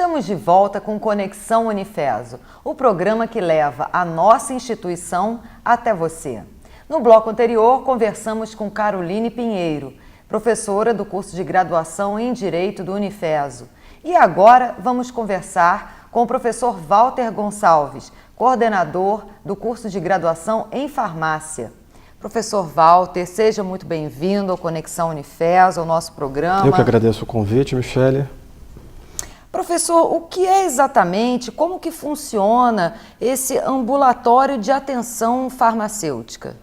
Estamos de volta com Conexão Unifeso, o programa que leva a nossa instituição até você. No bloco anterior, conversamos com Caroline Pinheiro, professora do curso de graduação em Direito do Unifeso. E agora vamos conversar com o professor Walter Gonçalves, coordenador do curso de graduação em Farmácia. Professor Walter, seja muito bem-vindo ao Conexão Unifeso, ao nosso programa. Eu que agradeço o convite, Michele. Professor, o que é exatamente, como que funciona esse ambulatório de atenção farmacêutica?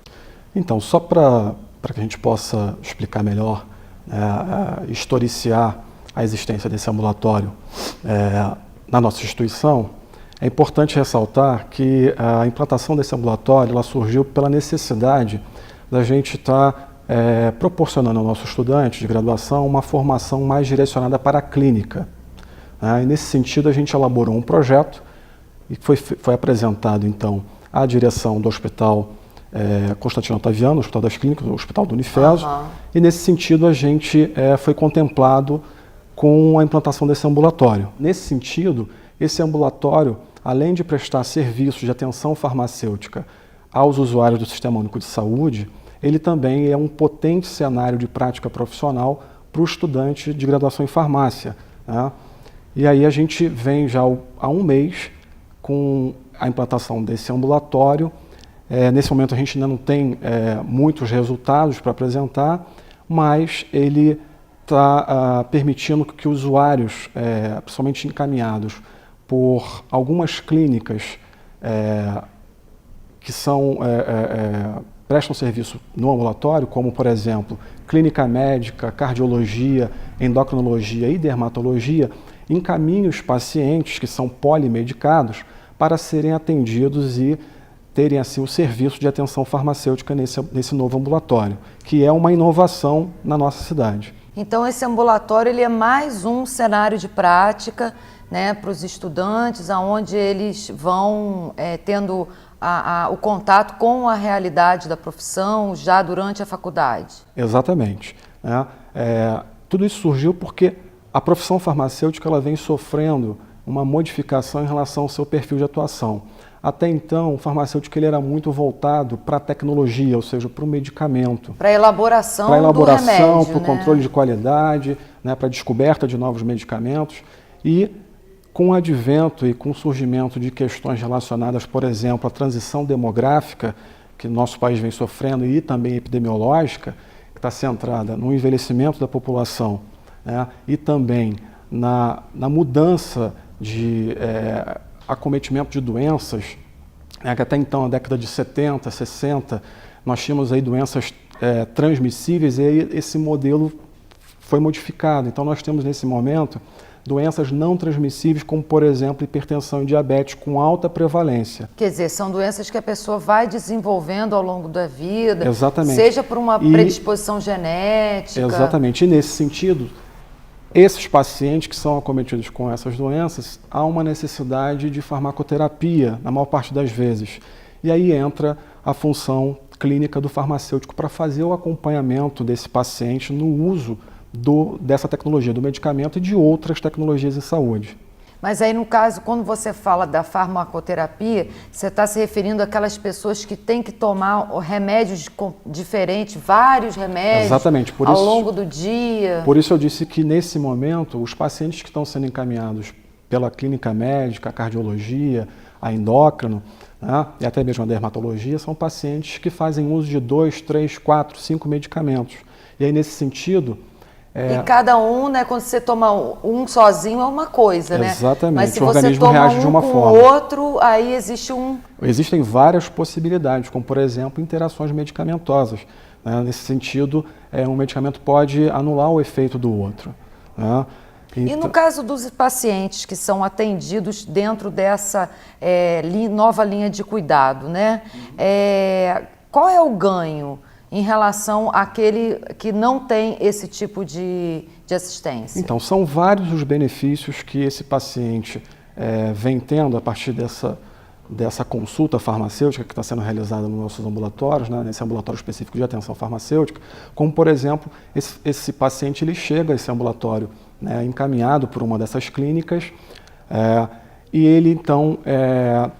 Então, só para que a gente possa explicar melhor, historiciar a existência desse ambulatório na nossa instituição, é importante ressaltar que a implantação desse ambulatório ela surgiu pela necessidade da gente estar proporcionando ao nosso estudante de graduação uma formação mais direcionada para a clínica. E nesse sentido, a gente elaborou um projeto e foi apresentado, então, à direção do Hospital Constantino Ottaviano, Hospital das Clínicas, o Hospital do Unifeso, e nesse sentido a gente foi contemplado com a implantação desse ambulatório. Nesse sentido, esse ambulatório, além de prestar serviços de atenção farmacêutica aos usuários do Sistema Único de Saúde, ele também é um potente cenário de prática profissional para o estudante de graduação em farmácia. E aí a gente vem já há um mês com a implantação desse ambulatório. Nesse momento a gente ainda não tem muitos resultados para apresentar, mas ele está permitindo que usuários, principalmente encaminhados por algumas clínicas que prestam serviço no ambulatório, como por exemplo, clínica médica, cardiologia, endocrinologia e dermatologia, encaminhe os pacientes que são polimedicados para serem atendidos e terem assim o serviço de atenção farmacêutica nesse novo ambulatório, que é uma inovação na nossa cidade. Então esse ambulatório ele é mais um cenário de prática, né, para os estudantes, onde eles vão tendo o contato com a realidade da profissão já durante a faculdade. Exatamente. Tudo isso surgiu porque a profissão farmacêutica ela vem sofrendo uma modificação em relação ao seu perfil de atuação. Até então, o farmacêutico ele era muito voltado para a tecnologia, ou seja, para o medicamento. Para a elaboração do remédio, para o controle de qualidade, para a descoberta de novos medicamentos. E com o advento e com o surgimento de questões relacionadas, por exemplo, à transição demográfica que nosso país vem sofrendo e também epidemiológica, que está centrada no envelhecimento da população, e também na mudança de acometimento de doenças, que até então, na década de 70, 60, nós tínhamos aí doenças transmissíveis e aí esse modelo foi modificado. Então nós temos nesse momento doenças não transmissíveis, como por exemplo hipertensão e diabetes com alta prevalência. Quer dizer, são doenças que a pessoa vai desenvolvendo ao longo da vida, exatamente, seja por uma predisposição genética. Exatamente, e nesse sentido, esses pacientes que são acometidos com essas doenças, há uma necessidade de farmacoterapia, na maior parte das vezes. E aí entra a função clínica do farmacêutico para fazer o acompanhamento desse paciente no uso dessa tecnologia, do medicamento e de outras tecnologias em saúde. Mas aí, no caso, quando você fala da farmacoterapia, você está se referindo àquelas pessoas que têm que tomar remédios diferentes, vários remédios. Exatamente, ao longo do dia. Por isso eu disse que, nesse momento, os pacientes que estão sendo encaminhados pela clínica médica, a cardiologia, a endócrino, e até mesmo a dermatologia, são pacientes que fazem uso de 2, 3, 4, 5 medicamentos. E aí, nesse sentido... E cada um, quando você toma um sozinho é uma coisa, né? Exatamente, mas se o organismo você toma reage de uma com forma. o outro, aí existe Existem várias possibilidades, como por exemplo, interações medicamentosas. Nesse sentido, um medicamento pode anular o efeito do outro. E no caso dos pacientes que são atendidos dentro dessa nova linha de cuidado, qual é o ganho em relação àquele que não tem esse tipo de assistência? Então, são vários os benefícios que esse paciente vem tendo a partir dessa consulta farmacêutica que está sendo realizada nos nossos ambulatórios, nesse ambulatório específico de atenção farmacêutica, como, por exemplo, esse paciente ele chega a esse ambulatório encaminhado por uma dessas clínicas E ele, então,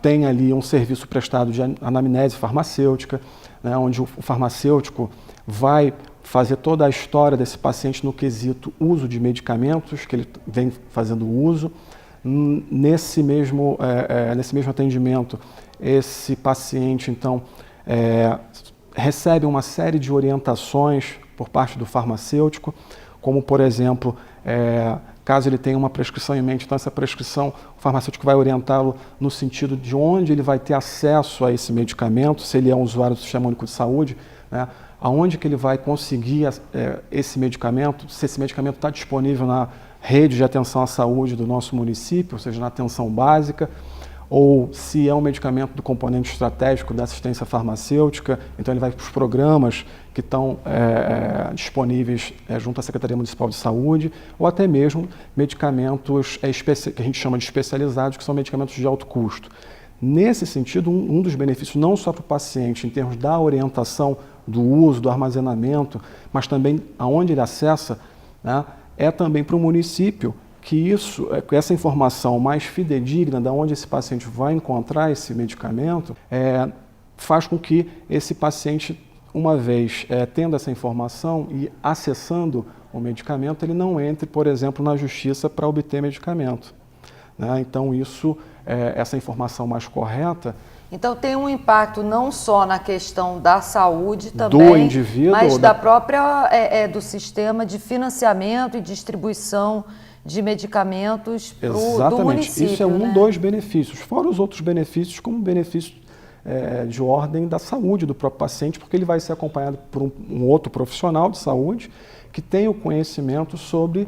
tem ali um serviço prestado de anamnese farmacêutica, né, onde o farmacêutico vai fazer toda a história desse paciente no quesito uso de medicamentos, que ele vem fazendo uso. Nesse mesmo atendimento, esse paciente, então, recebe uma série de orientações por parte do farmacêutico, como, por exemplo, caso ele tenha uma prescrição em mente, então essa prescrição, o farmacêutico vai orientá-lo no sentido de onde ele vai ter acesso a esse medicamento, se ele é um usuário do Sistema Único de Saúde, né, aonde que ele vai conseguir esse medicamento, se esse medicamento está disponível na rede de atenção à saúde do nosso município, ou seja, na atenção básica, ou se é um medicamento do componente estratégico da assistência farmacêutica, então ele vai para os programas que estão disponíveis junto à Secretaria Municipal de Saúde, ou até mesmo medicamentos que a gente chama de especializados, que são medicamentos de alto custo. Nesse sentido, um dos benefícios, não só para o paciente, em termos da orientação, do uso, do armazenamento, mas também aonde ele acessa, né, é também para o município que essa informação mais fidedigna de onde esse paciente vai encontrar esse medicamento, faz com que esse paciente, uma vez tendo essa informação e acessando o medicamento, ele não entre, por exemplo, na justiça para obter medicamento, né? Então, essa informação mais correta. Então tem um impacto não só na questão da saúde também, do indivíduo, mas do sistema de financiamento e distribuição de medicamentos do município. Isso é dos benefícios, fora os outros benefícios, como benefícios de ordem da saúde do próprio paciente, porque ele vai ser acompanhado por um outro profissional de saúde que tem o conhecimento sobre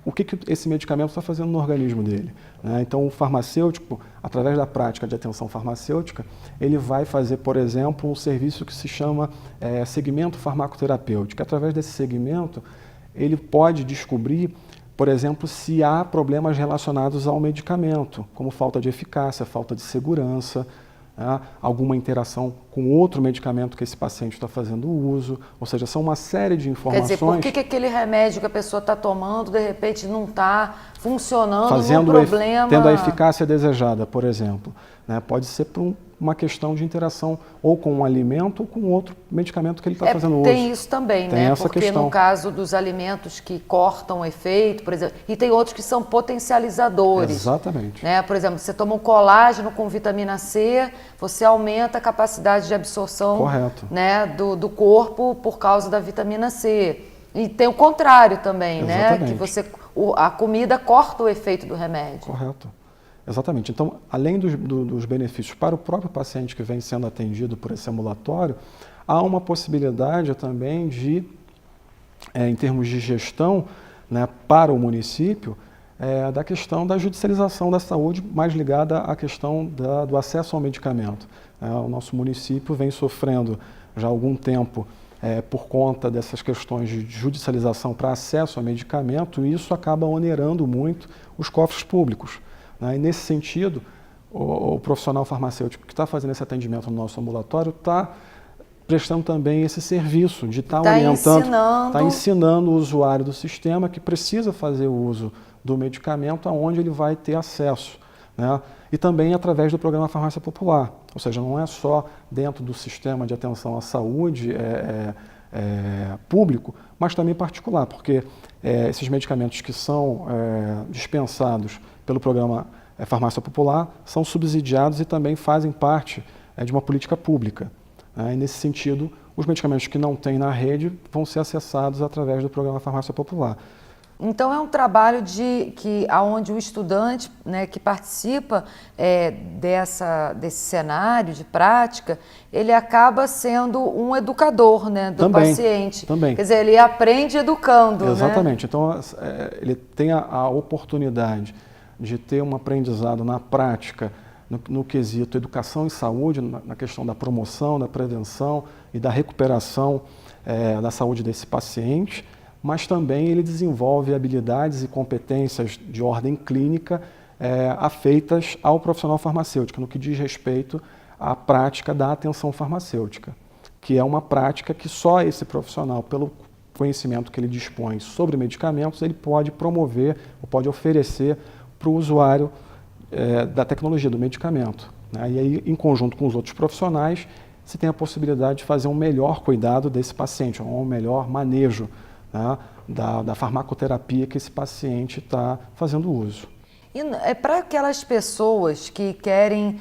o que esse medicamento está fazendo no organismo dele, né? Então, o farmacêutico, através da prática de atenção farmacêutica, ele vai fazer, por exemplo, um serviço que se chama segmento farmacoterapêutico. Através desse segmento, ele pode descobrir, por exemplo, se há problemas relacionados ao medicamento, como falta de eficácia, falta de segurança, né, alguma interação com outro medicamento que esse paciente está fazendo uso, ou seja, são uma série de informações. Quer dizer, por que aquele remédio que a pessoa está tomando, de repente, não está funcionando no problema? Tendo a eficácia desejada, por exemplo, né, pode ser por uma questão de interação ou com um alimento ou com outro medicamento que ele está fazendo uso. Tem isso também, tem, né? Essa Porque questão. No caso dos alimentos que cortam o efeito, por exemplo, e tem outros que são potencializadores. Exatamente. Né? Por exemplo, você toma um colágeno com vitamina C, você aumenta a capacidade de absorção, correto, né, do corpo por causa da vitamina C. E tem o contrário também, exatamente, né? Que a comida corta o efeito do remédio. Correto. Exatamente. Então, além dos benefícios para o próprio paciente que vem sendo atendido por esse ambulatório, há uma possibilidade também de, em termos de gestão, né, para o município, da questão da judicialização da saúde, mais ligada à questão do acesso ao medicamento. O nosso município vem sofrendo já há algum tempo por conta dessas questões de judicialização para acesso a medicamento, e isso acaba onerando muito os cofres públicos. E, nesse sentido, o profissional farmacêutico que está fazendo esse atendimento no nosso ambulatório está prestando também esse serviço de estar orientando, está ensinando o usuário do sistema que precisa fazer o uso do medicamento aonde ele vai ter acesso, né? E também através do programa Farmácia Popular, ou seja, não é só dentro do sistema de atenção à saúde público, mas também particular, porque esses medicamentos que são dispensados pelo programa Farmácia Popular são subsidiados e também fazem parte de uma política pública. E, nesse sentido, os medicamentos que não tem na rede vão ser acessados através do programa Farmácia Popular. Então, é um trabalho onde o estudante, né, que participa desse cenário de prática, ele acaba sendo um educador, né, do paciente. Também. Quer dizer, ele aprende educando. Exatamente. Né? Então, ele tem a oportunidade de ter um aprendizado na prática, no quesito educação e saúde, na questão da promoção, da prevenção e da recuperação da saúde desse paciente, mas também ele desenvolve habilidades e competências de ordem clínica afeitas ao profissional farmacêutico, no que diz respeito à prática da atenção farmacêutica, que é uma prática que só esse profissional, pelo conhecimento que ele dispõe sobre medicamentos, ele pode promover ou pode oferecer para o usuário da tecnologia, do medicamento, né? E aí, em conjunto com os outros profissionais, se tem a possibilidade de fazer um melhor cuidado desse paciente, um melhor manejo, né, da farmacoterapia que esse paciente está fazendo uso. E para aquelas pessoas que querem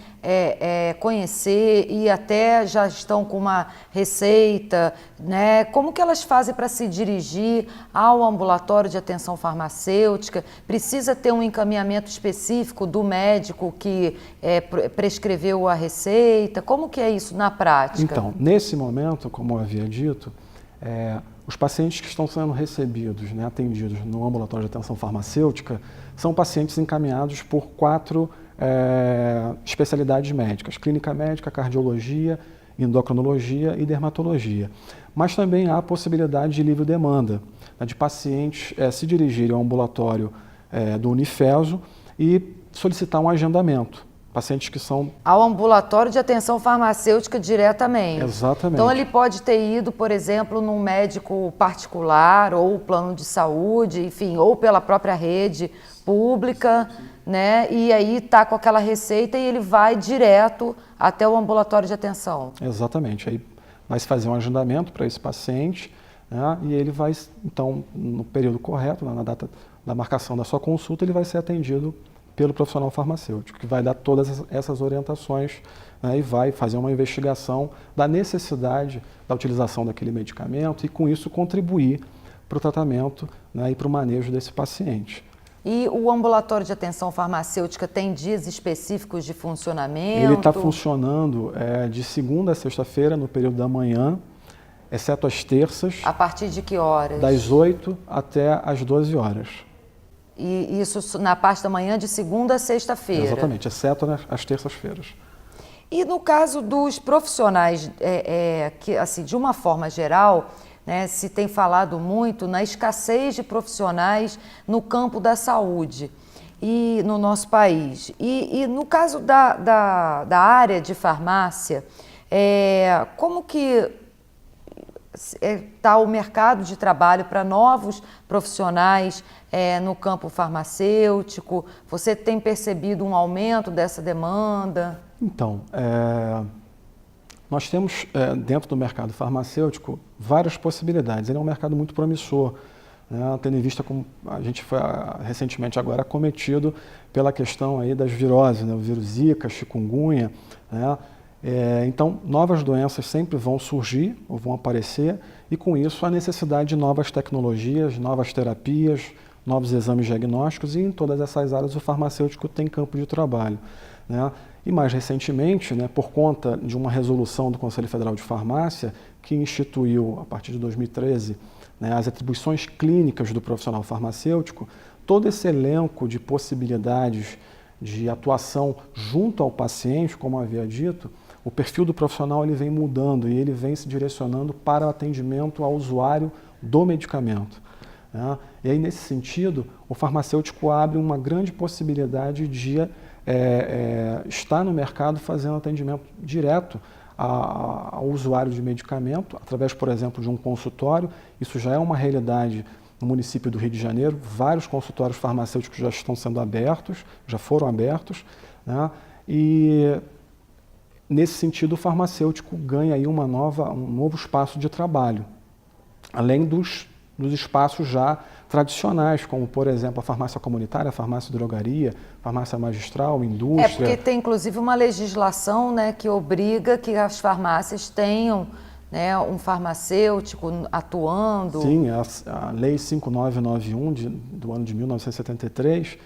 conhecer e até já estão com uma receita, né, como que elas fazem para se dirigir ao ambulatório de atenção farmacêutica? Precisa ter um encaminhamento específico do médico que prescreveu a receita? Como que é isso na prática? Então, nesse momento, como eu havia dito, os pacientes que estão sendo recebidos, né, atendidos no ambulatório de atenção farmacêutica, são pacientes encaminhados por 4 especialidades médicas: clínica médica, cardiologia, endocrinologia e dermatologia. Mas também há a possibilidade de livre demanda, né, de pacientes se dirigirem ao ambulatório do Unifeso e solicitar um agendamento. Pacientes que são... Ao ambulatório de atenção farmacêutica diretamente. Exatamente. Então ele pode ter ido, por exemplo, num médico particular ou plano de saúde, enfim, ou pela própria rede pública, né? E aí está com aquela receita e ele vai direto até o ambulatório de atenção. Exatamente. Aí vai se fazer um agendamento para esse paciente, né? E ele vai, então, no período correto, na data da marcação da sua consulta, ele vai ser atendido pelo profissional farmacêutico, que vai dar todas essas orientações, né, e vai fazer uma investigação da necessidade da utilização daquele medicamento e, com isso, contribuir para o tratamento, né, e para o manejo desse paciente. E o ambulatório de atenção farmacêutica tem dias específicos de funcionamento? Ele está funcionando de segunda a sexta-feira, no período da manhã, exceto as terças. A partir de que horas? Das 8 até as 12 horas. E isso na parte da manhã de segunda a sexta-feira? Exatamente, exceto as terças-feiras. E no caso dos profissionais, que, assim, de uma forma geral, né, se tem falado muito na escassez de profissionais no campo da saúde e no nosso país. E no caso da área de farmácia, como que está o mercado de trabalho para novos profissionais no campo farmacêutico? Você tem percebido um aumento dessa demanda? Então, nós temos dentro do mercado farmacêutico várias possibilidades. Ele é um mercado muito promissor, né, tendo em vista como a gente foi recentemente agora acometido pela questão aí das viroses, né, o vírus Zika, chikungunya, né? Então, novas doenças sempre vão surgir ou vão aparecer, e com isso a necessidade de novas tecnologias, novas terapias, novos exames diagnósticos, e em todas essas áreas o farmacêutico tem campo de trabalho, né? E mais recentemente, né, por conta de uma resolução do Conselho Federal de Farmácia, que instituiu, a partir de 2013, né, as atribuições clínicas do profissional farmacêutico, todo esse elenco de possibilidades de atuação junto ao paciente, como havia dito, o perfil do profissional ele vem mudando e ele vem se direcionando para o atendimento ao usuário do medicamento, né? E aí, nesse sentido, o farmacêutico abre uma grande possibilidade de estar no mercado fazendo atendimento direto ao usuário de medicamento, através, por exemplo, de um consultório. Isso já é uma realidade no município do Rio de Janeiro. Vários consultórios farmacêuticos já estão sendo abertos, já foram abertos, né? E nesse sentido, o farmacêutico ganha aí um novo espaço de trabalho, além dos espaços já tradicionais, como, por exemplo, a farmácia comunitária, a farmácia drogaria, farmácia magistral, indústria. Porque tem, inclusive, uma legislação, né, que obriga que as farmácias tenham, né, um farmacêutico atuando. Sim, a Lei 5991 do ano de 1973,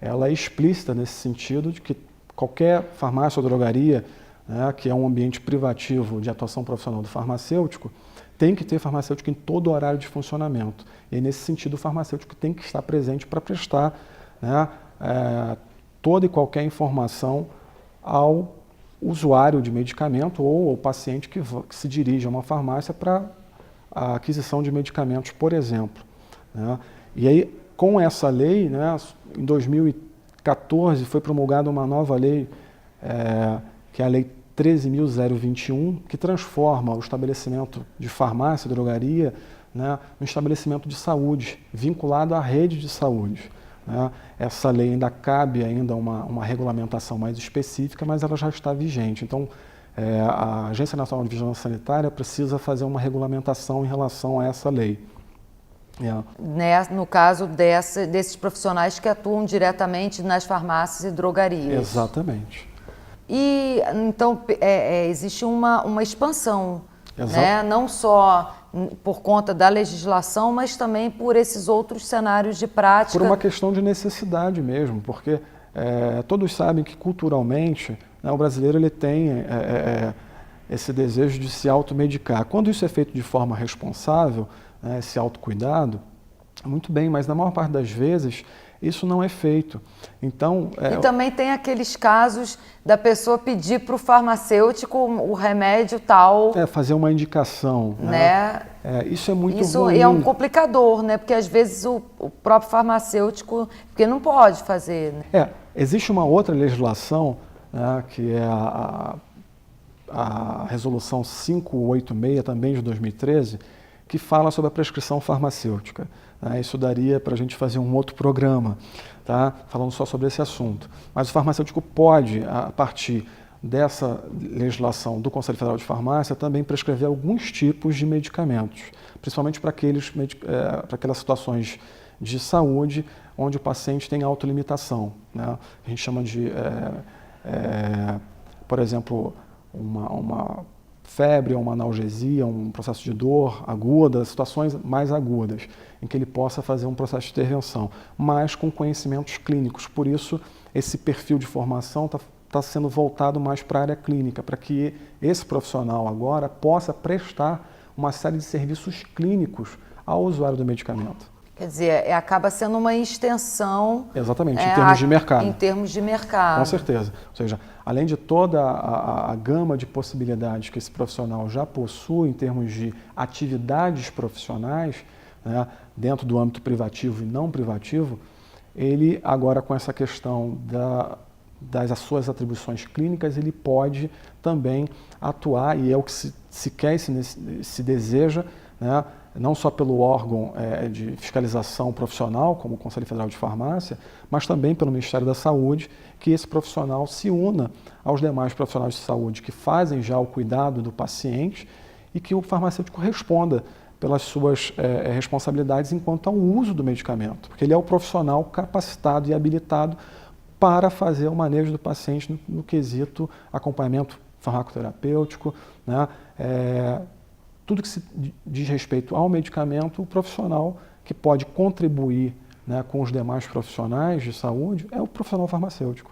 ela é explícita nesse sentido de que qualquer farmácia ou drogaria, né, que é um ambiente privativo de atuação profissional do farmacêutico, tem que ter farmacêutico em todo o horário de funcionamento. E nesse sentido, o farmacêutico tem que estar presente para prestar, né, toda e qualquer informação ao usuário de medicamento ou ao paciente que se dirige a uma farmácia para a aquisição de medicamentos, por exemplo, né? E aí, com essa lei, né, em 2014 foi promulgada uma nova lei, que é a Lei 13.021, que transforma o estabelecimento de farmácia e drogaria, né, no estabelecimento de saúde, vinculado à rede de saúde, né? Essa lei ainda cabe ainda uma regulamentação mais específica, mas ela já está vigente. Então, a Agência Nacional de Vigilância Sanitária precisa fazer uma regulamentação em relação a essa lei. Né, no caso desses profissionais que atuam diretamente nas farmácias e drogarias. Exatamente. E então existe uma expansão, né? Não só por conta da legislação, mas também por esses outros cenários de prática. Por uma questão de necessidade mesmo, porque todos sabem que culturalmente, né, o brasileiro ele tem esse desejo de se automedicar. Quando isso é feito de forma responsável, né, esse autocuidado, muito bem, mas na maior parte das vezes isso não é feito. Então, e também tem aqueles casos da pessoa pedir para o farmacêutico o remédio tal. Fazer uma indicação. Né? Isso é muito Isso ruim. É um complicador, né? Porque às vezes o próprio farmacêutico, porque não pode fazer. Né? Existe uma outra legislação, né, que é a Resolução 586, também de 2013, que fala sobre a prescrição farmacêutica. Isso daria para a gente fazer um outro programa, tá? Falando só sobre esse assunto. Mas o farmacêutico pode, a partir dessa legislação do Conselho Federal de Farmácia, também prescrever alguns tipos de medicamentos, principalmente para aquelas situações de saúde onde o paciente tem autolimitação, né? A gente chama de, por exemplo, uma febre, uma analgesia, um processo de dor aguda, situações mais agudas, em que ele possa fazer um processo de intervenção, mas com conhecimentos clínicos. Por isso, esse perfil de formação está sendo voltado mais para a área clínica, para que esse profissional agora possa prestar uma série de serviços clínicos ao usuário do medicamento. Quer dizer, acaba sendo uma extensão... Exatamente, em termos de mercado. Em termos de mercado. Com certeza. Ou seja, além de toda a gama de possibilidades que esse profissional já possui em termos de atividades profissionais, né, dentro do âmbito privativo e não privativo, ele agora com essa questão das suas atribuições clínicas, ele pode também atuar, e é o que se quer e se deseja, né, não só pelo órgão de fiscalização profissional, como o Conselho Federal de Farmácia, mas também pelo Ministério da Saúde, que esse profissional se una aos demais profissionais de saúde que fazem já o cuidado do paciente e que o farmacêutico responda pelas suas responsabilidades enquanto ao uso do medicamento, porque ele é o profissional capacitado e habilitado para fazer o manejo do paciente no quesito acompanhamento farmacoterapêutico, né? Tudo que se diz respeito ao medicamento, o profissional que pode contribuir, né, com os demais profissionais de saúde é o profissional farmacêutico.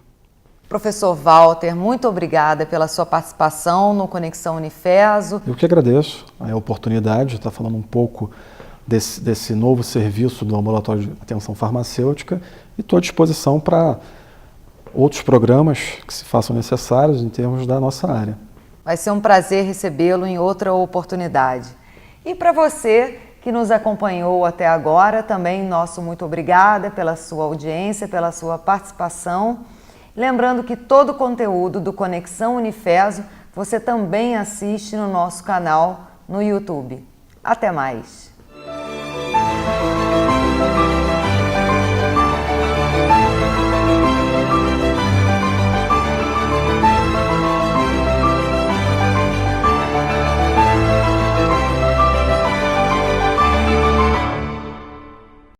Professor Walter, muito obrigada pela sua participação no Conexão Unifeso. Eu que agradeço a oportunidade de estar falando um pouco desse novo serviço do Ambulatório de Atenção Farmacêutica e estou à disposição para outros programas que se façam necessários em termos da nossa área. Vai ser um prazer recebê-lo em outra oportunidade. E para você que nos acompanhou até agora, também nosso muito obrigada pela sua audiência, pela sua participação. Lembrando que todo o conteúdo do Conexão Unifeso você também assiste no nosso canal no YouTube. Até mais!